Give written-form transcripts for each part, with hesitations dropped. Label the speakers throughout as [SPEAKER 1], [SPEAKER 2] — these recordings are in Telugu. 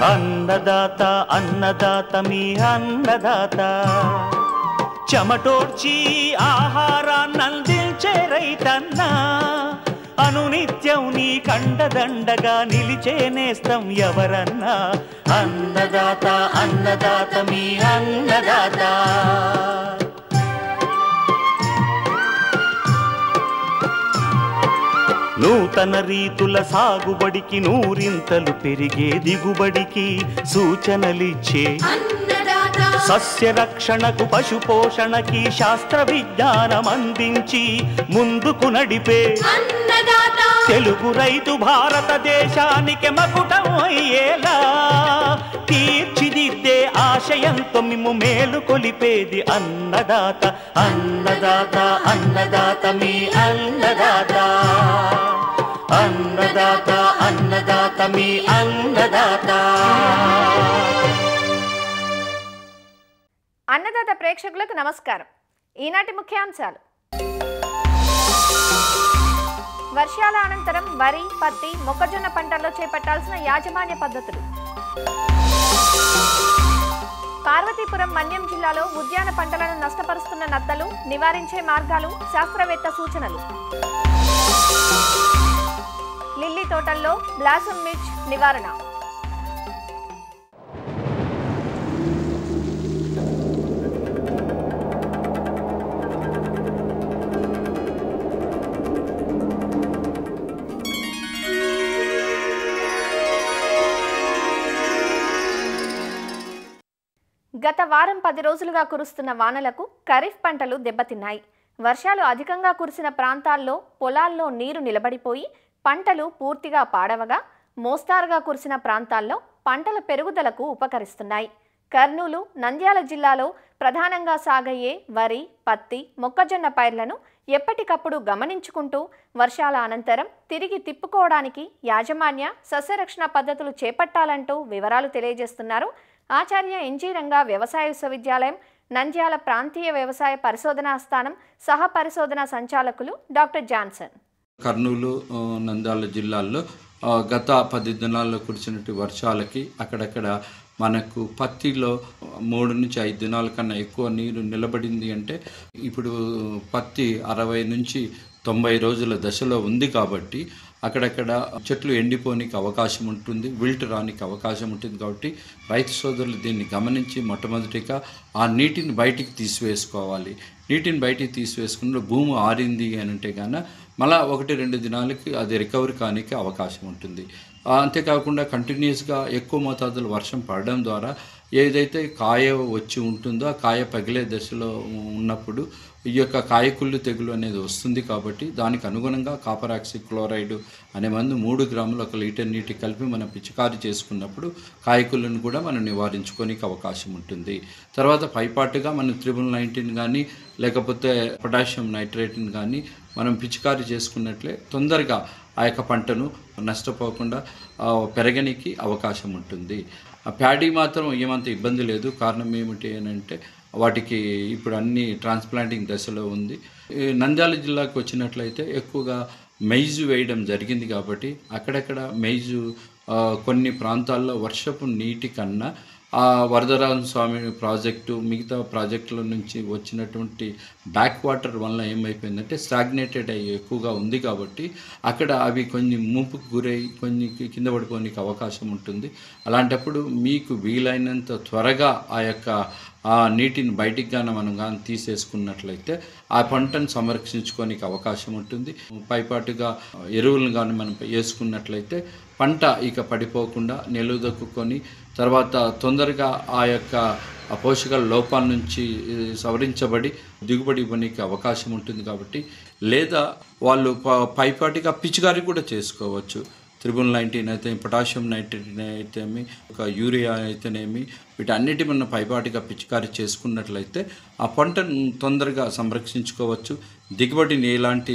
[SPEAKER 1] అన్నదాత అన్నదాత మీ అన్నదాత చెమటోడ్చి ఆహారాన్నందించే రైతన్నా అనునిత్యం నీ కండదండగా నిలిచే నేస్తం ఎవరన్నా అన్నదాత అన్నదాత మీ అన్నదాత నూతన రీతుల సాగుబడికి నూరింతలు పెరిగే దిగుబడికి సూచనలిచ్చే సస్య రక్షణకు పశు పోషణకి శాస్త్ర విజ్ఞానం అందించి ముందుకు నడిపే తెలుగు రైతు భారతదేశానికి మకుటం అయ్యేలా తీర్చిదిద్దే ఆశయంతో మిమ్ము మేలు కొలిపేది అన్నదాత అన్నదాత అన్నదాత మీ అన్నదాత అన్నదాత అన్నదాత మీ అన్నదాత.
[SPEAKER 2] అన్నదాత ప్రేక్షకులకు నమస్కారం. ఈనాటి ముఖ్యాంశాలు: వర్షాల అనంతరం వరి, పత్తి, మొక్కజొన్న పంటల్లో చేపట్టాల్సిన యాజమాన్య పద్ధతులు, పార్వతీపురం మన్యం జిల్లాలో ఉద్యాన పంటలను నష్టపరుస్తున్న నత్తలు నివారించే మార్గాలు, శాస్త్రవేత్త సూచనలు, లిల్లీ తోటల్లో బ్లాసమ్ మిర్చ్ నివారణ. గత వారం 10 రోజులుగా కురుస్తున్న వానలకు ఖరీఫ్ పంటలు దెబ్బతిన్నాయి. వర్షాలు అధికంగా కురిసిన ప్రాంతాల్లో పొలాల్లో నీరు నిలబడిపోయి పంటలు పూర్తిగా పాడవగా, మోస్తారుగా కురిసిన ప్రాంతాల్లో పంటల పెరుగుదలకు ఉపకరిస్తున్నాయి. కర్నూలు, నంద్యాల జిల్లాలో ప్రధానంగా సాగయ్యే వరి, పత్తి, మొక్కజొన్న పైర్లను ఎప్పటికప్పుడు గమనించుకుంటూ వర్షాల అనంతరం తిరిగి తిప్పుకోవడానికి యాజమాన్య సస్యరక్షణ పద్ధతులు చేపట్టాలంటూ వివరాలు తెలియజేస్తున్నారు ఆచార్య ఎన్జీ రంగా వ్యవసాయ విశ్వవిద్యాలయం నంద్యాల ప్రాంతీయ వ్యవసాయ పరిశోధనా స్థానం సహ పరిశోధనా సంచాలకులు డాక్టర్ జాన్సన్.
[SPEAKER 3] కర్నూలు, నంద్యాల జిల్లాల్లో గత 10 దినాల్లో కురిసినటువంటి వర్షాలకి అక్కడక్కడ మనకు పత్తిలో 3 నుంచి 5 దినాల కన్నా ఎక్కువ నీరు నిలబడింది. అంటే ఇప్పుడు పత్తి 60 నుంచి 90 రోజుల దశలో ఉంది కాబట్టి అక్కడక్కడ చెట్లు ఎండిపోనికి అవకాశం ఉంటుంది, విల్ట్ రానికి అవకాశం ఉంటుంది. కాబట్టి రైతు సోదరులు దీన్ని గమనించి మొట్టమొదటిగా ఆ నీటిని బయటికి తీసివేసుకోవాలి. నీటిని బయటికి తీసివేసుకున్న భూమి ఆరింది అని అంటే కానీ మళ్ళీ 1-2 దినాలకి అది రికవరీ కానికి అవకాశం ఉంటుంది. అంతేకాకుండా కంటిన్యూస్గా ఎక్కువ మోతాదులో వర్షం పడడం ద్వారా ఏదైతే కాయ వచ్చి ఉంటుందో ఆ కాయ పగిలే దశలో ఉన్నప్పుడు ఈ యొక్క కాయకుళ్ళు తెగులు అనేది వస్తుంది. కాబట్టి దానికి అనుగుణంగా కాపర్ ఆక్సీ క్లోరైడ్ అనే మందు 3 గ్రాములు 1 లీటర్ నీటి కలిపి మనం పిచికారీ చేసుకున్నప్పుడు కాయకుళ్ళను కూడా మనం నివారించుకోనికి అవకాశం ఉంటుంది. తర్వాత పైపాటుగా మనం 19 కానీ లేకపోతే పొటాషియం నైట్రేట్ని కానీ మనం పిచికారీ చేసుకున్నట్లే తొందరగా ఆ యొక్క పంటను నష్టపోకుండా పెరగనికి అవకాశం ఉంటుంది. ప్యాడీ మాత్రం ఏమంత ఇబ్బంది లేదు. కారణం ఏమిటి అని అంటే వాటికి ఇప్పుడు అన్ని ట్రాన్స్ప్లాంటింగ్ దశలో ఉంది. నంద్యాల జిల్లాకు వచ్చినట్లయితే ఎక్కువగా మెయిజు వేయడం జరిగింది. కాబట్టి అక్కడక్కడ మెయిజు కొన్ని ప్రాంతాల్లో వర్షపు నీటి కన్నా వరదరాజ స్వామి ప్రాజెక్టు మిగతా ప్రాజెక్టుల నుంచి వచ్చినటువంటి బ్యాక్ వాటర్ వల్ల ఏమైపోయిందంటే స్టాగ్నేటెడ్ అయ్యి ఎక్కువగా ఉంది. కాబట్టి అక్కడ అవి కొన్ని ముంపుకు గురై కొన్ని కింద పడిపోనికి అవకాశం ఉంటుంది. అలాంటప్పుడు మీకు వీలైనంత త్వరగా ఆ యొక్క నీటిని బయటికి కానీ మనం కానీ తీసేసుకున్నట్లయితే ఆ పంటను సంరక్షించుకోనికి అవకాశం ఉంటుంది. పైపాటుగా ఎరువులను కానీ మనం వేసుకున్నట్లయితే పంట ఇక పడిపోకుండా నిలుదొక్కుని తర్వాత తొందరగా ఆ యొక్క పోషకాల లోపాల నుంచి సవరించబడి దిగుబడి ఇవ్వడానికి అవకాశం ఉంటుంది. కాబట్టి లేదా వాళ్ళు పైపాటిగా పిచికారీ కూడా చేసుకోవచ్చు. 19 అయితే పొటాషియం నైట్రేట్ అయితేమి ఒక యూరియా అయితేనేమి వీటన్నిటి మన పైపాటిగా పిచికారీ చేసుకున్నట్లయితే ఆ పంటను తొందరగా సంరక్షించుకోవచ్చు. దిగుబడిని ఎలాంటి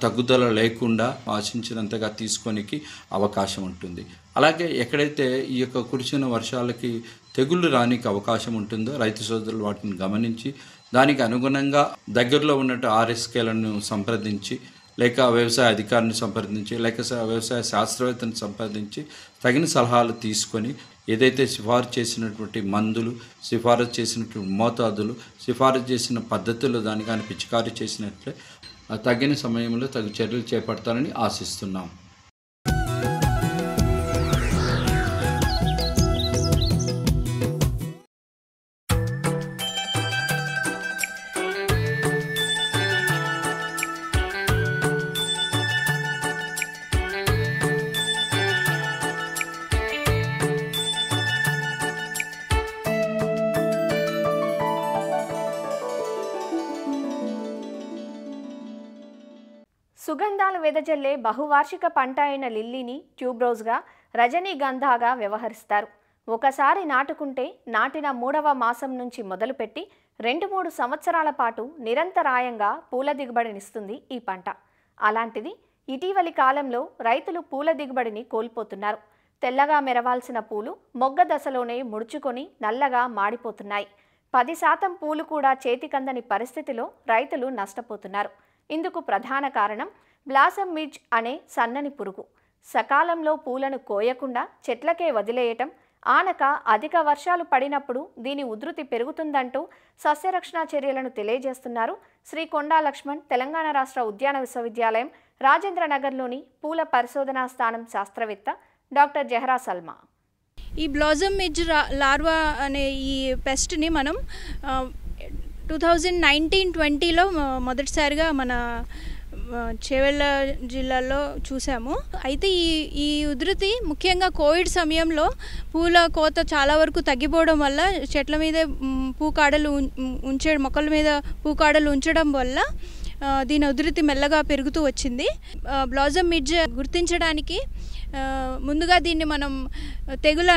[SPEAKER 3] తగ్గుదల లేకుండా ఆశించినంతగా తీసుకోనికి అవకాశం ఉంటుంది. అలాగే ఎక్కడైతే ఈ యొక్క కురిసిన వర్షాలకి తెగుళ్ళు రానికి అవకాశం ఉంటుందో రైతు సోదరులు వాటిని గమనించి దానికి అనుగుణంగా దగ్గరలో ఉన్నట్టు ఆర్ఎస్కేలను సంప్రదించి లేక వ్యవసాయ అధికారిని సంప్రదించి లేక వ్యవసాయ శాస్త్రవేత్తని సంప్రదించి తగిన సలహాలు తీసుకొని ఏదైతే సిఫారసు చేసినటువంటి మందులు, సిఫారసు చేసినటువంటి మోతాదులు, సిఫారసు చేసిన పద్ధతుల్లో దాన్ని కానీ పిచికారీ చేసినట్లే తగిన సమయంలో తగు చర్యలు చేపడతారని ఆశిస్తున్నాం.
[SPEAKER 2] సుగంధాలు వెదజల్లే బహువార్షిక పంట అయిన లిల్లీని ట్యూబ్రోజ్గా, రజనీగంధాగా వ్యవహరిస్తారు. ఒకసారి నాటుకుంటే నాటిన 3వ మాసం నుంచి మొదలుపెట్టి 2-3 సంవత్సరాల పాటు నిరంతరాయంగా పూల దిగుబడినిస్తుంది ఈ పంట. అలాంటిది ఇటీవలి కాలంలో రైతులు పూల దిగుబడిని కోల్పోతున్నారు. తెల్లగా మెరవాల్సిన పూలు మొగ్గ దశలోనే ముడుచుకొని నల్లగా మాడిపోతున్నాయి. 10% పూలు కూడా చేతికందని పరిస్థితిలో రైతులు నష్టపోతున్నారు. ఇందుకు ప్రధాన కారణం బ్లాసమ్ మిడ్జ్ అనే సన్నని పురుగు. సకాలంలో పూలను కోయకుండా చెట్లకే వదిలేయటం, ఆనక అధిక వర్షాలు పడినప్పుడు దీని ఉధృతి పెరుగుతుందంటూ సస్యరక్షణ చర్యలను తెలియజేస్తున్నారు శ్రీ కొండా లక్ష్మణ్ తెలంగాణ రాష్ట్ర ఉద్యాన విశ్వవిద్యాలయం రాజేంద్రనగర్లోని పూల పరిశోధనా స్థానం శాస్త్రవేత్త డాక్టర్ జహరా సల్మా.
[SPEAKER 4] ఈ బ్లాసమ్ మిడ్జ్ లార్వా అనే ఈ పెస్ట్ని మనం 2019-20లో మొదటిసారిగా మన చేవెళ్ళ జిల్లాలో చూసాము. అయితే ఈ ఉధృతి ముఖ్యంగా కోవిడ్ సమయంలో పూల కోత చాలా వరకు తగ్గిపోవడం వల్ల చెట్ల మీద మొక్కల మీద పూకాడలు ఉంచడం వల్ల దీని ఉధృతి మెల్లగా పెరుగుతూ వచ్చింది. బ్లాసమ్ మిడ్జ్ గుర్తించడానికి ముందుగా దీన్ని మనం తెగులు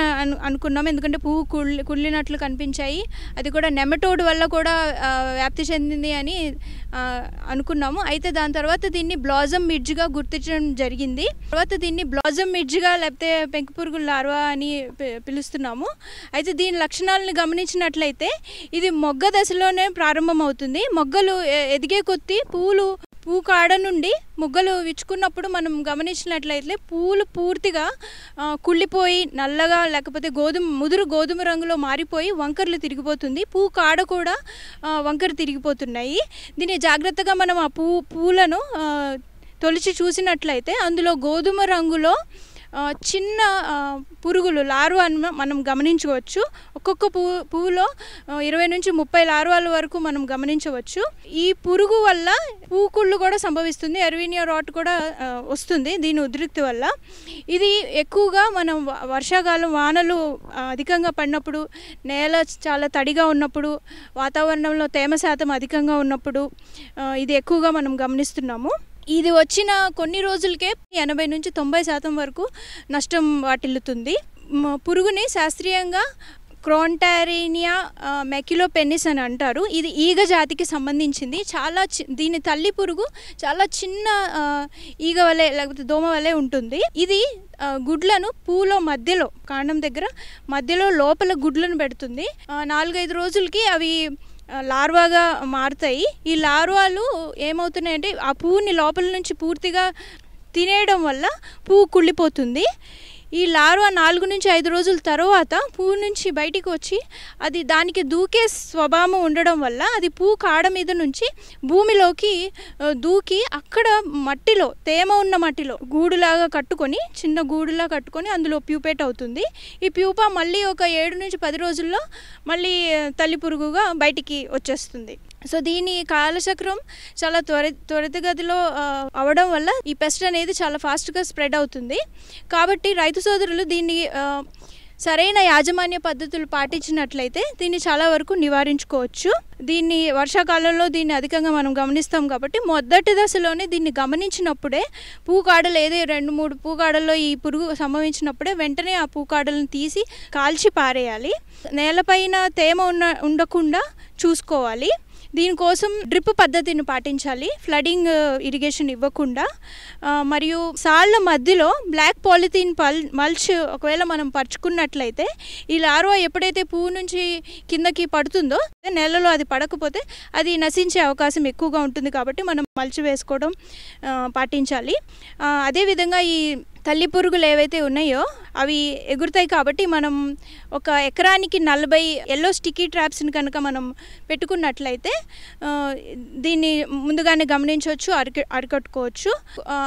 [SPEAKER 4] అనుకున్నాం, ఎందుకంటే పువ్వు కుళ్ళినట్లు కనిపించాయి. అది కూడా నెమటోడ్ వల్ల కూడా వ్యాప్తి చెందింది అని అనుకున్నాము. అయితే దాని తర్వాత దీన్ని బ్లాసమ్ మిడ్జ్గా గుర్తించడం జరిగింది. తర్వాత దీన్ని బ్లాసమ్ మిడ్జ్గా లేకపోతే పెంకుపురుగు లార్వా అని పిలుస్తున్నాము. అయితే దీని లక్షణాలను గమనించినట్లయితే ఇది మొగ్గ దశలోనే ప్రారంభమవుతుంది. మొగ్గలు ఎదిగే కొద్దీ పువ్వు కాడ నుండి మొగ్గలు విచ్చుకున్నప్పుడు మనం గమనించినట్లయితే పూలు పూర్తిగా కుళ్ళిపోయి నల్లగా లేకపోతే ముదురు గోధుమ రంగులో మారిపోయి వంకర్లు తిరిగిపోతుంది. పువ్వు కాడ కూడా వంకర తిరిగిపోతున్నాయి. దీన్ని జాగ్రత్తగా మనం ఆ పువ్వులను తొలిచి చూసినట్లయితే అందులో గోధుమ రంగులో చిన్న పురుగులు లార్వాను మనం గమనించవచ్చు. ఒక్కొక్క పువ్వులో 20 నుంచి 30 లార్వాల వరకు మనం గమనించవచ్చు. ఈ పురుగు వల్ల పూకుళ్ళు కూడా సంభవిస్తుంది, ఎర్వీనియా రాట్ కూడా వస్తుంది దీని ఉధృతి వల్ల. ఇది ఎక్కువగా మనం వర్షాకాలం వానలు అధికంగా పడినప్పుడు, నేల చాలా తడిగా ఉన్నప్పుడు, వాతావరణంలో తేమ శాతం అధికంగా ఉన్నప్పుడు ఇది ఎక్కువగా మనం గమనిస్తున్నాము. ఇది వచ్చిన కొన్ని రోజులకే 80 నుంచి 90% వరకు నష్టం వాటిల్లుతుంది. పురుగుని శాస్త్రీయంగా క్రోంటారీనియా మెకిలోపెన్నిస్ అని అంటారు. ఇది ఈగ జాతికి సంబంధించింది. దీని తల్లి పురుగు చాలా చిన్న ఈగ వలె లేకపోతే దోమ వలె ఉంటుంది. ఇది గుడ్లను పూలో మధ్యలో, కాండం దగ్గర మధ్యలో లోపల గుడ్లను పెడుతుంది. 4-5 రోజులకి అవి లార్వాగా మారుతాయి. ఈ లార్వాలు ఏమవుతున్నాయంటే ఆ పువ్వుని లోపల నుంచి పూర్తిగా తినేయడం వల్ల పువ్వు కుళ్ళిపోతుంది. ఈ లార్వా 4 నుంచి 5 రోజుల తర్వాత పువ్వు నుంచి బయటికి వచ్చి అది దానికి దూకే స్వభావం ఉండడం వల్ల అది పువ్వు కాడ మీద నుంచి భూమిలోకి దూకి అక్కడ మట్టిలో, తేమ ఉన్న మట్టిలో గూడులాగా కట్టుకొని, చిన్న గూడులా కట్టుకొని అందులో ప్యూపేట్ అవుతుంది. ఈ ప్యూపా మళ్ళీ ఒక 7 నుంచి 10 రోజుల్లో మళ్ళీ తల్లి పురుగుగా బయటికి వచ్చేస్తుంది. సో దీని కాలచక్రం చాలా త్వరితగతిలో అవడం వల్ల ఈ పెస్ట్ అనేది చాలా ఫాస్ట్గా స్ప్రెడ్ అవుతుంది. కాబట్టి రైతు సోదరులు దీన్ని సరైన యాజమాన్య పద్ధతులు పాటించినట్లయితే దీన్ని చాలా వరకు నివారించుకోవచ్చు. దీన్ని వర్షాకాలంలో దీన్ని అధికంగా మనం గమనిస్తాం కాబట్టి మొదటి దశలోనే దీన్ని గమనించినప్పుడే పూకాడలు 2-3 పూకాడల్లో ఈ పురుగు సంభవించినప్పుడే వెంటనే ఆ పూకాడలను తీసి కాల్చి పారేయాలి. నేలపైన తేమ ఉండకుండా చూసుకోవాలి. దీనికోసం డ్రిప్ పద్ధతిని పాటించాలి, ఫ్లడింగ్ ఇరిగేషన్ ఇవ్వకుండా. మరియు సాళ్ళ మధ్యలో బ్లాక్ పాలిథీన్ మల్చ్ ఒకవేళ మనం పరుచుకున్నట్లయితే ఈ లార్వా ఎప్పుడైతే పువ్వు నుంచి కిందకి పడుతుందో నేలలో అది పడకపోతే అది నశించే అవకాశం ఎక్కువగా ఉంటుంది. కాబట్టి మనం మల్చ్ వేసుకోవడం పాటించాలి. అదేవిధంగా ఈ తల్లి పురుగులు ఏవైతే ఉన్నాయో అవి ఎగురుతాయి. కాబట్టి మనం ఒక ఎకరానికి 40 ఎల్లో స్టిక్కీ ట్రాప్స్ని కనుక మనం పెట్టుకున్నట్లయితే దీన్ని ముందుగానే గమనించవచ్చు, అరికట్టుకోవచ్చు.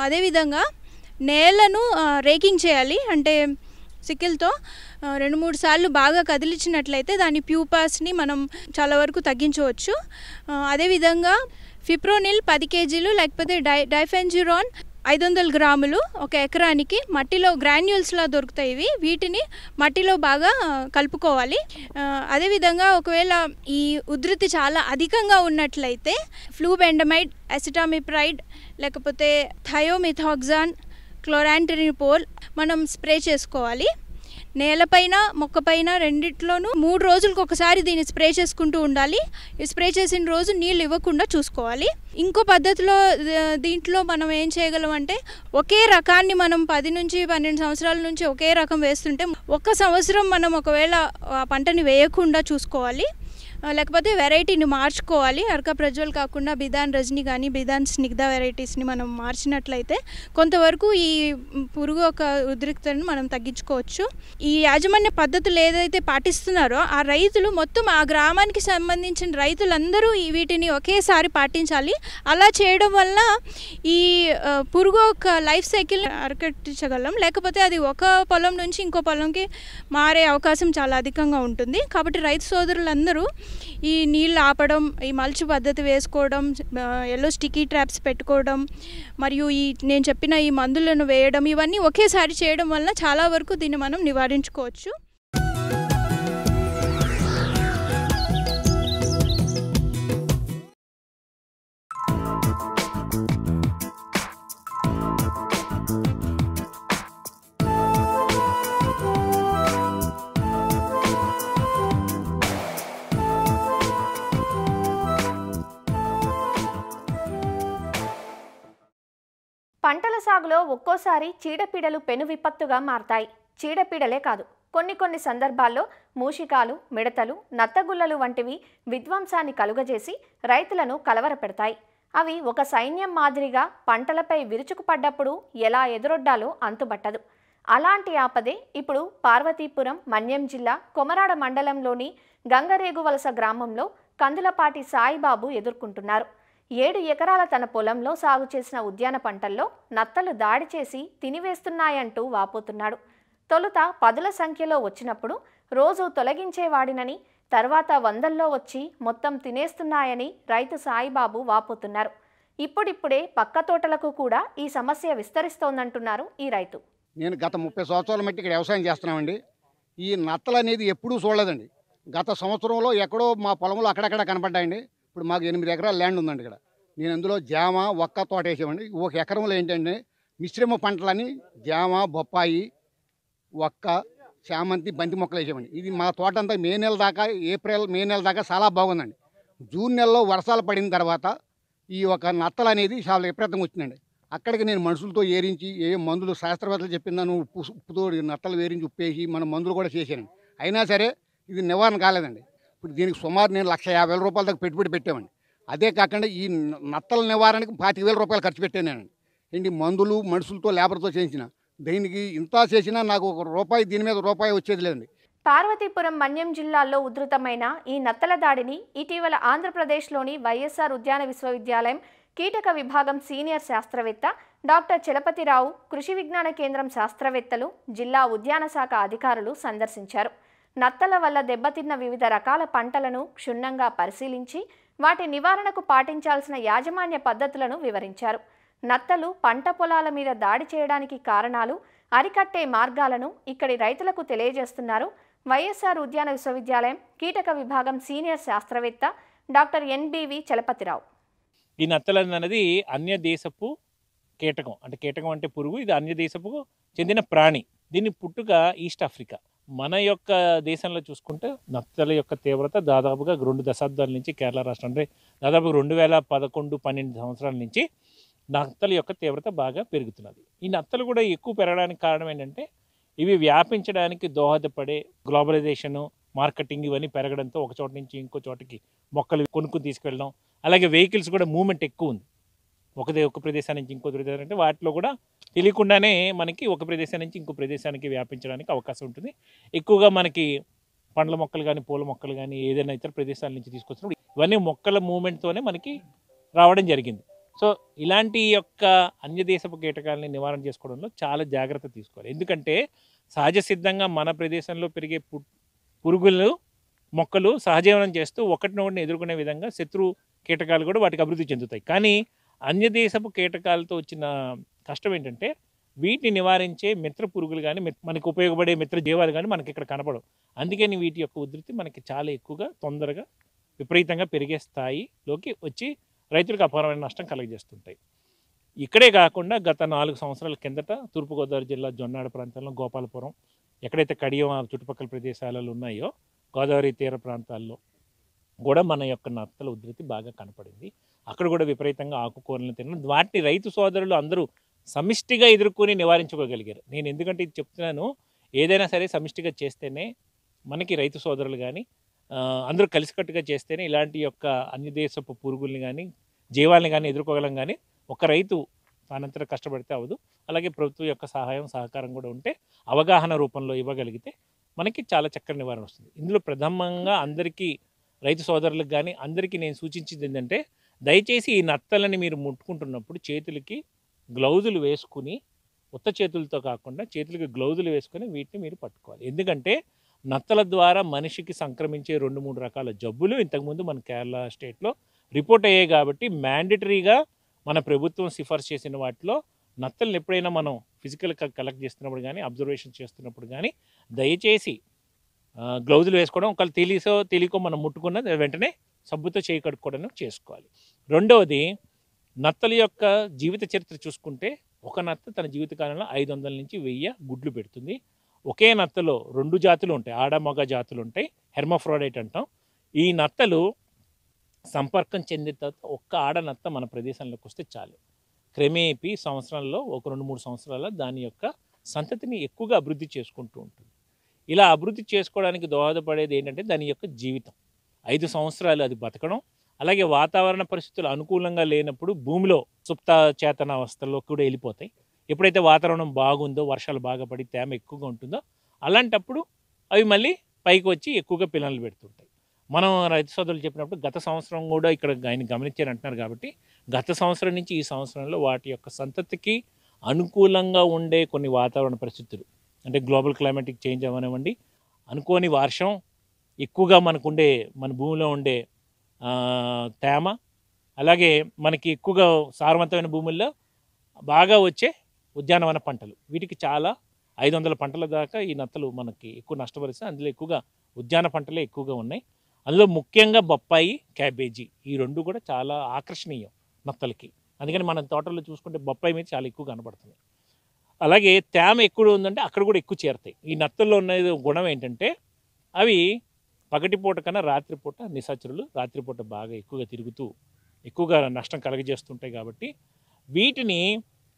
[SPEAKER 4] అదేవిధంగా నేలను రేకింగ్ చేయాలి. అంటే సికిల్తో 2-3 సార్లు బాగా కదిలించినట్లయితే దాని ప్యూపాస్ని మనం చాలా వరకు తగ్గించవచ్చు. అదేవిధంగా ఫిప్రోనిల్ 10 kg లేకపోతే డైఫెన్జిరాన్ 500 గ్రాములు ఒక ఎకరానికి మట్టిలో గ్రాన్యూల్స్లా దొరుకుతాయి. వీటిని మట్టిలో బాగా కలుపుకోవాలి. అదేవిధంగా ఒకవేళ ఈ ఉధృతి చాలా అధికంగా ఉన్నట్లయితే ఫ్లూబెండమైడ్, అసిటామిప్రైడ్ లేకపోతే థయోమిథాక్సాన్, క్లోరాంటరిపోల్ మనం స్ప్రే చేసుకోవాలి. నేలపైన మొక్కపైన రెండిట్లోనూ 3 రోజులకు ఒకసారి దీన్ని స్ప్రే చేసుకుంటూ ఉండాలి. ఈ స్ప్రే చేసిన రోజు నీళ్ళు ఇవ్వకుండా చూసుకోవాలి. ఇంకో పద్ధతిలో దీంట్లో మనం ఏం చేయగలం అంటే ఒకే రకాన్ని మనం 10 నుంచి 12 సంవత్సరాల నుంచి ఒకే రకం వేస్తుంటే 1 సంవత్సరం మనం ఒకవేళ ఆ పంటని వేయకుండా చూసుకోవాలి. లేకపోతే వెరైటీని మార్చుకోవాలి. అర్కా ప్రజ్వల్ కాకుండా బిదాన్ రజనీ కానీ బిదాన్ స్నిగ్ధ వెరైటీస్ని మనం మార్చినట్లయితే కొంతవరకు ఈ పురుగు యొక్క ఉద్రిక్తతను మనం తగ్గించుకోవచ్చు. ఈ యాజమాన్య పద్ధతులు ఏదైతే పాటిస్తున్నారో ఆ రైతులు మొత్తం ఆ గ్రామానికి సంబంధించిన రైతులందరూ వీటిని ఒకేసారి పాటించాలి. అలా చేయడం వల్ల ఈ పురుగు యొక్క లైఫ్ సైకిల్ అరికట్టించగలం. లేకపోతే అది ఒక పొలం నుంచి ఇంకో పొలంకి మారే అవకాశం చాలా అధికంగా ఉంటుంది. కాబట్టి రైతు సోదరులందరూ ఈ నీళ్ళు ఆపడం, ఈ మల్చ్ పద్ధతి వేసుకోవడం, ఎల్లో స్టిక్కీ ట్రాప్స్ పెట్టుకోవడం మరియు ఈ నేను చెప్పిన ఈ మందులను వేయడం ఇవన్నీ ఒకేసారి చేయడం వల్ల చాలా వరకు దీన్ని మనం నివారించుకోవచ్చు.
[SPEAKER 2] పంటల సాగులో ఒక్కోసారి చీడపీడలు పెను విపత్తుగా మారతాయి. చీడపీడలే కాదు, కొన్ని సందర్భాల్లో మూషికాలు, మిడతలు, నత్తగుల్లలు వంటివి విధ్వంసాన్ని కలుగజేసి రైతులను కలవరపెడతాయి. అవి ఒక సైన్యం మాదిరిగా పంటలపై విరుచుకుపడ్డప్పుడు ఎలా ఎదురొడ్డాలో అంతుబట్టదు. అలాంటి ఆపదే ఇప్పుడు పార్వతీపురం మన్యం జిల్లా కొమరాడ మండలంలోని గంగరేగువలస గ్రామంలో కందులపాటి సాయిబాబు ఎదుర్కొంటున్నారు. 7 ఎకరాల తన పొలంలో సాగు చేసిన ఉద్యాన పంటల్లో నత్తలు దాడి చేసి తినివేస్తున్నాయంటూ వాపోతున్నాడు. తొలుత 10ల సంఖ్యలో వచ్చినప్పుడు రోజు తొలగించేవాడినని, తర్వాత 100ల్లో వచ్చి మొత్తం తినేస్తున్నాయని రైతు సాయిబాబు వాపోతున్నారు. ఇప్పుడిప్పుడే పక్క తోటలకు కూడా ఈ సమస్య విస్తరిస్తోందంటున్నారు ఈ రైతు.
[SPEAKER 5] నేను గత 30 సంవత్సరాల మట్టి ఇక్కడ వ్యవసాయం చేస్తున్నామండి. ఈ నత్తలు అనేది ఎప్పుడూ చూడలేదండి. గత సంవత్సరంలో ఎక్కడో మా పొలంలో అక్కడక్కడ కనపడ్డాయండి. ఇప్పుడు మాకు 8 ఎకరాల ల్యాండ్ ఉందండి ఇక్కడ. నేను అందులో జామ, ఒక్క తోట వేసామండి. 1 ఎకరంలో ఏంటంటే మిశ్రమ పంటలని జామ, బొప్పాయి, ఒక్క, చామంతి, బంతి మొక్కలు వేసామండి. ఇది మా తోట అంతా మే నెల దాకా చాలా బాగుందండి. జూన్ నెలలో వర్షాలు పడిన తర్వాత ఈ ఒక నత్తలు అనేది చాలా విపరీతంగా వచ్చిందండి. అక్కడికి నేను మనుషులతో ఏరించి ఏ మందులు శాస్త్రవేత్తలు చెప్పిందాను ఉప్పుతో నత్తలు వేరించి ఉప్పేసి మన మందులు కూడా చేశానండి. అయినా సరే ఇది నివారణ కాలేదండి. ఇప్పుడు దీనికి సుమారు నేను 1,50,000 రూపాయల దాకా పెట్టుబడి పెట్టామండి. అదే కాకుండా ఈ నత్తల నివారణకి 25,000 రూపాయలు ఖర్చు పెట్టానండి. ఏంటి మందులు మనుషులతో లేబర్తో చేయించిన దీనికి ఇంత చేసినా నాకు ₹1 దీని మీద రూపాయి వచ్చేది లేదండి.
[SPEAKER 2] పార్వతీపురం మన్యం జిల్లాల్లో ఉధృతమైన ఈ నత్తల దాడిని ఇటీవల ఆంధ్రప్రదేశ్లోని వైఎస్ఆర్ ఉద్యాన విశ్వవిద్యాలయం కీటక విభాగం సీనియర్ శాస్త్రవేత్త డాక్టర్ చలపతిరావు, కృషి విజ్ఞాన కేంద్రం శాస్త్రవేత్తలు, జిల్లా ఉద్యాన శాఖ అధికారులు సందర్శించారు. నత్తల వల్ల దెబ్బతిన్న వివిధ రకాల పంటలను క్షుణ్ణంగా పరిశీలించి వాటి నివారణకు పాటించాల్సిన యాజమాన్య పద్ధతులను వివరించారు. నత్తలు పంట పొలాల మీద దాడి చేయడానికి కారణాలు, అరికట్టే మార్గాలను ఇక్కడి రైతులకు తెలియజేస్తున్నారు వైఎస్ఆర్ ఉద్యాన విశ్వవిద్యాలయం కీటక విభాగం సీనియర్ శాస్త్రవేత్త డాక్టర్ ఎన్బివి చలపతిరావు.
[SPEAKER 6] ఈ నత్తలు అనేది అన్య దేశపు కీటకం, అంటే కీటకం అంటే పురుగు. ఇది అన్య దేశపు చెందిన ప్రాణి. దీని పుట్టుక ఈస్ట్ ఆఫ్రికా. మన యొక్క దేశంలో చూసుకుంటే నత్తల యొక్క తీవ్రత దాదాపుగా 2 దశాబ్దాల నుంచి కేరళ రాష్ట్రం, అంటే దాదాపు 2011-12 సంవత్సరాల నుంచి నత్తల యొక్క తీవ్రత బాగా పెరుగుతున్నది. ఈ నత్తలు కూడా ఎక్కువ పెరగడానికి కారణం ఏంటంటే ఇవి వ్యాపించడానికి దోహదపడే గ్లోబలైజేషను, మార్కెటింగ్ ఇవన్నీ పెరగడంతో ఒక చోట నుంచి ఇంకో చోటకి మొక్కలు కొనుక్కు తీసుకెళ్ళడం, అలాగే వెహికల్స్ కూడా మూవ్మెంట్ ఎక్కువ ఉంది. ఒక ప్రదేశం నుంచి ఇంకో ప్రదేశం, అంటే వాటిలో కూడా తెలియకుండానే మనకి ఒక ప్రదేశం నుంచి ఇంకో ప్రదేశానికి వ్యాపించడానికి అవకాశం ఉంటుంది. ఎక్కువగా మనకి పండ్ల మొక్కలు కానీ పూల మొక్కలు కానీ ఏదైనా ఇతర ప్రదేశాల నుంచి తీసుకొచ్చినప్పుడు ఇవన్నీ మొక్కల మూమెంట్తోనే మనకి రావడం జరిగింది. సో ఇలాంటి యొక్క అన్యదేశపు కీటకాలని నివారణ చేసుకోవడంలో చాలా జాగ్రత్త తీసుకోవాలి. ఎందుకంటే సహజ సిద్ధంగా మన ప్రదేశంలో పెరిగే పురుగులు మొక్కలు సహజీవనం చేస్తూ ఒకటినొకటిని ఎదుర్కొనే విధంగా శత్రు కీటకాలు కూడా వాటికి అభివృద్ధి చెందుతాయి. కానీ అన్యదేశపు కీటకాలతో వచ్చిన కష్టం ఏంటంటే వీటిని నివారించే మిత్ర పురుగులు కానీ మనకు ఉపయోగపడే మిత్ర జీవాలు కానీ మనకి ఇక్కడ కనపడవు. అందుకని వీటి యొక్క ఉధృతి మనకి చాలా ఎక్కువగా తొందరగా విపరీతంగా పెరిగే స్థాయిలోకి వచ్చి రైతులకు అపారమైన నష్టం కలుగజేస్తుంటాయి. ఇక్కడే కాకుండా గత 4 సంవత్సరాల కిందట తూర్పుగోదావరి జిల్లా జొన్నాడ ప్రాంతంలో గోపాలపురం ఎక్కడైతే కడియం చుట్టుపక్కల ప్రదేశాలలో ఉన్నాయో గోదావరి తీర ప్రాంతాల్లో కూడా మన యొక్క నత్తల ఉధృతి బాగా కనపడింది. అక్కడ కూడా విపరీతంగా ఆకుకూరలను తినడం, వాటిని రైతు సోదరులు అందరూ సమిష్టిగా ఎదుర్కొని నివారించుకోగలిగారు. నేను ఎందుకంటే ఇది చెప్తున్నాను, ఏదైనా సరే సమిష్టిగా చేస్తేనే మనకి రైతు సోదరులు కానీ అందరూ కలిసికట్టుగా చేస్తేనే ఇలాంటి యొక్క అన్యదేశపు పురుగుల్ని కానీ జీవాలని కానీ ఎదుర్కోగలం. కానీ ఒక రైతు తానంతటా కష్టపడితే అవ్వదు. అలాగే ప్రభుత్వం యొక్క సహాయం సహకారం కూడా ఉంటే అవగాహన రూపంలో ఇవ్వగలిగితే మనకి చాలా చక్కని నివారణ వస్తుంది. ఇందులో ప్రథమంగా అందరికీ రైతు సోదరులకు కానీ అందరికీ నేను సూచించింది ఏంటంటే, దయచేసి ఈ నత్తలని మీరు ముట్టుకుంటున్నప్పుడు చేతులకి గ్లౌజులు వేసుకుని, ఉత్త చేతులతో కాకుండా చేతులకి గ్లౌజులు వేసుకొని వీటిని మీరు పట్టుకోవాలి. ఎందుకంటే నత్తల ద్వారా మనిషికి సంక్రమించే 2-3 రకాల జబ్బులు ఇంతకుముందు మన కేరళ స్టేట్లో రిపోర్ట్ అయ్యాయి. కాబట్టి మ్యాండేటరీగా మన ప్రభుత్వం సిఫార్సు చేసిన వాటిలో నత్తలను ఎప్పుడైనా మనం ఫిజికల్గా కలెక్ట్ చేస్తున్నప్పుడు కానీ అబ్జర్వేషన్ చేస్తున్నప్పుడు కానీ దయచేసి గ్లౌజులు వేసుకోవడం, ఒకళ్ళు తెలియకో మనం ముట్టుకున్న వెంటనే సబ్బుతో చేయి కడుక్కోవడం చేసుకోవాలి. రెండవది, నత్తల యొక్క జీవిత చరిత్ర చూసుకుంటే ఒక నత్త తన జీవితకాలంలో 500 నుంచి 1000 గుడ్లు పెడుతుంది. ఒకే నత్తలో 2 జాతులు ఉంటాయి, ఆడ మగ జాతులు ఉంటాయి, హెర్మాఫ్రోడైట్ అంటాం. ఈ నత్తలు సంపర్కం చెందిన తర్వాత ఒక్క ఆడ నత్త మన ప్రదేశంలోకి వస్తే చాలు, క్రమేపీ సంవత్సరాల్లో ఒక 2-3 సంవత్సరాల దాని యొక్క సంతతిని ఎక్కువగా అభివృద్ధి చేసుకుంటూ ఉంటుంది. ఇలా అభివృద్ధి చేసుకోవడానికి దోహదపడేది ఏంటంటే దాని యొక్క జీవితం 5 సంవత్సరాలు అది బతకడం. అలాగే వాతావరణ పరిస్థితులు అనుకూలంగా లేనప్పుడు భూమిలో సుప్త చేతనావస్థల్లో కూడా వెళ్ళిపోతాయి. ఎప్పుడైతే వాతావరణం బాగుందో, వర్షాలు బాగా పడి తేమ ఎక్కువగా ఉంటుందో అలాంటప్పుడు అవి మళ్ళీ పైకి వచ్చి ఎక్కువగా పిల్లలు పెడుతుంటాయి. మనం రైతు సోదరులు చెప్పినప్పుడు గత సంవత్సరం కూడా ఇక్కడ ఆయన గమనించారు అంటున్నారు. కాబట్టి గత సంవత్సరం నుంచి ఈ సంవత్సరంలో వాటి యొక్క సంతతికి అనుకూలంగా ఉండే కొన్ని వాతావరణ పరిస్థితులు, అంటే గ్లోబల్ క్లైమాటిక్ చేంజ్ అవనివ్వండి, అనుకోని వర్షం ఎక్కువగా మన భూమిలో ఉండే తేమ, అలాగే మనకి ఎక్కువగా సారవంతమైన భూముల్లో బాగా వచ్చే ఉద్యానవన పంటలు, వీటికి చాలా 500 పంటల దాకా ఈ నత్తలు మనకి ఎక్కువ నష్టపరిస్తే అందులో ఎక్కువగా ఉద్యాన పంటలే ఎక్కువగా ఉన్నాయి. అందులో ముఖ్యంగా బొప్పాయి, క్యాబేజీ ఈ 2 కూడా చాలా ఆకర్షణీయం నత్తలకి. అందుకని మన తోటల్లో చూసుకుంటే బొప్పాయి మీద చాలా ఎక్కువ కనబడుతుంది. అలాగే తేమ ఎక్కువ ఉందంటే అక్కడ కూడా ఎక్కువ చేరుతాయి. ఈ నత్తల్లో ఉన్న గుణం ఏంటంటే అవి పగటిపూట కన్నా రాత్రిపూట నిశాచరులు, రాత్రిపూట బాగా ఎక్కువగా తిరుగుతూ ఎక్కువగా నష్టం కలగజేస్తుంటాయి. కాబట్టి వీటిని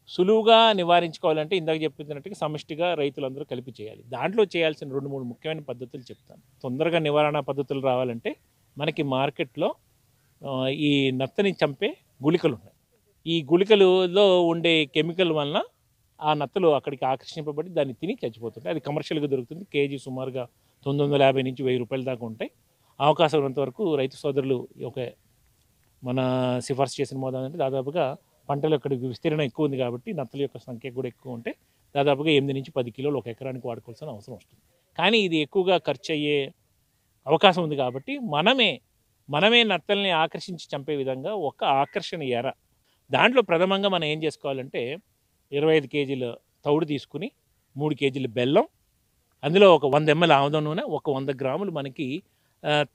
[SPEAKER 6] సులువుగా నివారించుకోవాలంటే ఇందాక చెప్పినట్టుగా సమిష్టిగా రైతులందరూ కలిపి చేయాలి. దాంట్లో చేయాల్సిన 2-3 ముఖ్యమైన పద్ధతులు చెప్తాను. తొందరగా నివారణ పద్ధతులు రావాలంటే మనకి మార్కెట్లో ఈ నత్తని చంపే గుళికలు ఉన్నాయి. ఈ గుళికలలో ఉండే కెమికల్ వలన ఆ నత్తలు అక్కడికి ఆకర్షింపబడి దాన్ని తిని చచ్చిపోతుంటాయి. అది కమర్షియల్గా దొరుకుతుంది. కేజీ సుమారుగా 950 నుంచి 1000 రూపాయల దాకా ఉంటాయి. అవకాశం ఉన్నంత వరకు రైతు సోదరులు మన సిఫార్సు చేసిన మోతాదు అంటే దాదాపుగా పంటలు అక్కడ విస్తీర్ణం ఎక్కువ ఉంది కాబట్టి నత్తల యొక్క సంఖ్య కూడా ఎక్కువ ఉంటే దాదాపుగా 8 నుంచి 10 కిలోలు ఒక ఎకరానికి వాడుకోవాల్సిన అవసరం వస్తుంది. కానీ ఇది ఎక్కువగా ఖర్చు అయ్యే అవకాశం ఉంది కాబట్టి మనమే నత్తల్ని ఆకర్షించి చంపే విధంగా ఒక ఆకర్షణ ఎర, దాంట్లో ప్రథమంగా మనం ఏం చేసుకోవాలంటే 25 కేజీల తౌడు తీసుకుని 3 కేజీల బెల్లం, అందులో ఒక 100 ml ఆముదం నూనె, ఒక 100 గ్రాములు మనకి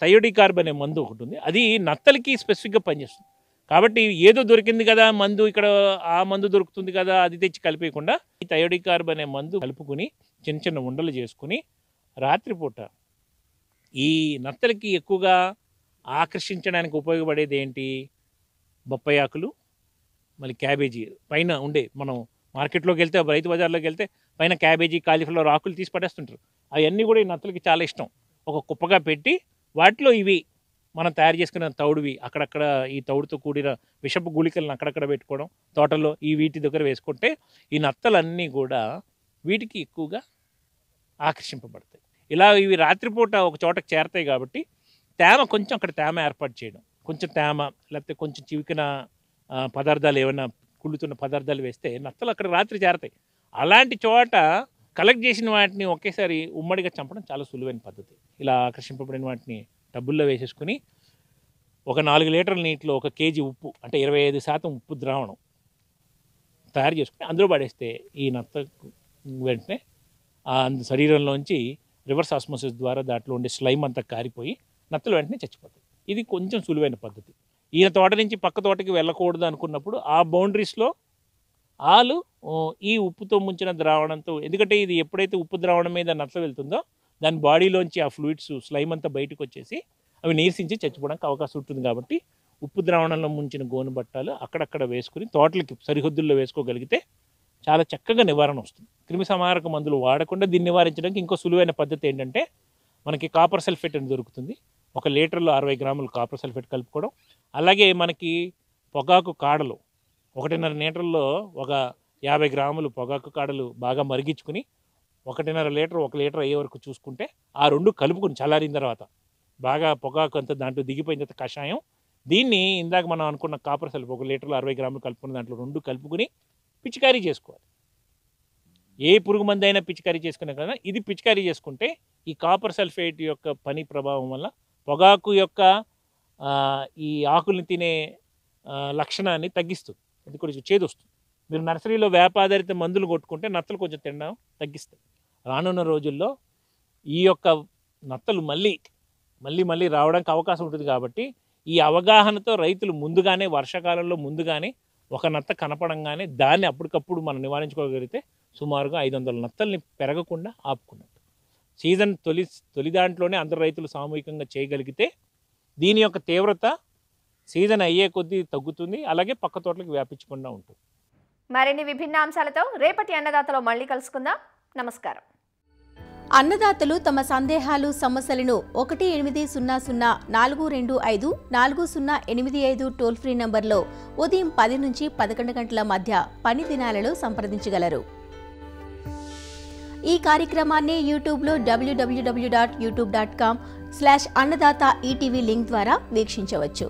[SPEAKER 6] థయోడికార్బ్ అనే మందు ఒకటి ఉంది. అది నత్తలకి స్పెసిఫిక్గా పనిచేస్తుంది. కాబట్టి ఏదో దొరికింది కదా మందు, ఇక్కడ ఆ మందు దొరుకుతుంది కదా అది తెచ్చి కలిపేయకుండా ఈ థయోడికార్బ్ అనే మందు కలుపుకుని చిన్న చిన్న ఉండలు చేసుకుని రాత్రిపూట ఈ నత్తలకి ఎక్కువగా ఆకర్షించడానికి ఉపయోగపడేది ఏంటి, బొప్పాయి ఆకులు, మళ్ళీ క్యాబేజీ పైన ఉండే, మనం మార్కెట్లోకి వెళ్తే రైతు బజార్లోకి వెళ్తే పైన క్యాబేజీ, కాలీఫ్లవర్ ఆకులు తీసి పడేస్తుంటారు. అవన్నీ కూడా ఈ నత్తలకి చాలా ఇష్టం. ఒక కుప్పగా పెట్టి వాటిలో ఇవి మనం తయారు చేసుకున్న తౌడువి అక్కడక్కడ ఈ తౌడుతో కూడిన విషపు గుళికలను అక్కడక్కడ పెట్టుకోవడం, తోటలో ఈ వీటి దగ్గర వేసుకుంటే ఈ నత్తలన్నీ కూడా వీటికి ఎక్కువగా ఆకర్షింపబడతాయి. ఇలా ఇవి రాత్రిపూట ఒక చోటకు చేరతాయి కాబట్టి తేమ కొంచెం అక్కడ తేమ ఏర్పాటు చేయడం, కొంచెం తేమ లేకపోతే కొంచెం చివికిన పదార్థాలు ఏమైనా కుళ్ళుతున్న పదార్థాలు వేస్తే నత్తలు అక్కడ రాత్రి చేరతాయి. అలాంటి చోట కలెక్ట్ చేసిన వాటిని ఒకేసారి ఉమ్మడిగా చంపడం చాలా సులువైన పద్ధతి. ఇలా ఆకర్షింపబడిన వాటిని టబ్బుల్లో వేసేసుకుని ఒక 4 లీటర్ల నీటిలో 1 కేజీ ఉప్పు అంటే 25% ఉప్పు ద్రావణం తయారు చేసుకుని అందులో పడేస్తే ఈ నత్త వెంటనే శరీరంలోంచి రివర్స్ ఆస్మోసిస్ ద్వారా దాంట్లో ఉండే స్లైమ్ అంతా కారిపోయి నత్తలు వెంటనే చచ్చిపోతాయి. ఇది కొంచెం సులువైన పద్ధతి. ఈయన తోట నుంచి పక్క తోటకి వెళ్ళకూడదు అనుకున్నప్పుడు ఆ బౌండరీస్లో ఆలు ఈ ఉప్పుతో ముంచిన ద్రావణంతో, ఎందుకంటే ఇది ఎప్పుడైతే ఉప్పు ద్రావణం మీద నత్త వెళ్తుందో దాని బాడీలోంచి ఆ ఫ్లూయిడ్స్ స్లైమ్ అంతా బయటకు వచ్చేసి అవి నీరసించి చచ్చిపోవడానికి అవకాశం ఉంటుంది. కాబట్టి ఉప్పు ద్రావణంలో ముంచిన గోను బట్టాలు అక్కడక్కడ వేసుకుని తోటలకి సరిహద్దుల్లో వేసుకోగలిగితే చాలా చక్కగా నివారణ వస్తుంది. క్రిమి సంహారక మందులు వాడకుండా దీన్ని నివారించడానికి ఇంకో సులువైన పద్ధతి ఏంటంటే మనకి కాపర్ సల్ఫేట్ అని దొరుకుతుంది. 1 లీటర్లో 60 గ్రాములు కాపర్ సల్ఫేట్ కలుపుకోవడం. అలాగే మనకి పొగాకు కాడలు 1.5 లీటర్లో ఒక 50 గ్రాములు పొగాకు కాడలు బాగా మరిగించుకుని 1.5 లీటర్ 1 లీటర్ అయ్యే వరకు చూసుకుంటే ఆ 2 కలుపుకుని చల్లారిన తర్వాత బాగా పొగాకు అంతా దాంట్లో దిగిపోయిన తర్వాత కషాయం, దీన్ని ఇందాక మనం అనుకున్న కాపర్ సల్ఫేట్ 1 లీటర్లో 60 గ్రాములు కలుపుకున్న దాంట్లో 2 కలుపుకుని పిచికారీ చేసుకోవాలి. ఏ పురుగు మందు అయినా పిచికారీ చేసుకునే కదా ఇది పిచికారీ చేసుకుంటే ఈ కాపర్ సల్ఫేట్ యొక్క పని ప్రభావం వల్ల పొగాకు యొక్క ఈ ఆకుల్ని తినే లక్షణాన్ని తగ్గిస్తుంది. అది కూడా చేదు వస్తుంది. మీరు నర్సరీలో వేపాధారిత మందులు కొట్టుకుంటే నత్తలు కొంచెం తినడం తగ్గిస్తాయి. రానున్న రోజుల్లో ఈ యొక్క నత్తలు మళ్ళీ రావడానికి అవకాశం ఉంటుంది. కాబట్టి ఈ అవగాహనతో రైతులు ముందుగానే వర్షాకాలంలో ముందుగానే ఒక నత్త కనపడంగానే దాన్ని అప్పటికప్పుడు మనం నివారించుకోగలిగితే సుమారుగా 500 నత్తల్ని పెరగకుండా ఆపుకున్నట్టు. సీజన్ తొలి దాంట్లోనే అందరు రైతులు సామూహికంగా చేయగలిగితే దీని యొక్క తీవ్రత సీజన్ అయ్యే కొద్దీ తగ్గుతుంది. అలాగే పక్క తోటలకు వ్యాపించకుండా ఉంటుంది.
[SPEAKER 2] మరిన్ని విభిన్న అంశాలతో రేపటి అన్నదాతలో మళ్ళీ కలుసుకుందాం. నమస్కారం.
[SPEAKER 7] అన్నదాతలు తమ సందేహాలు సమస్యలను 18004254085 టోల్ ఫ్రీ నంబర్లో ఉదయం 10 నుంచి 11 గంటల మధ్య పని దినాలలో సంప్రదించగలరు. ఈ కార్యక్రమాన్ని యూట్యూబ్లో www.youtube.com/annadata ETV లింక్ ద్వారా వీక్షించవచ్చు.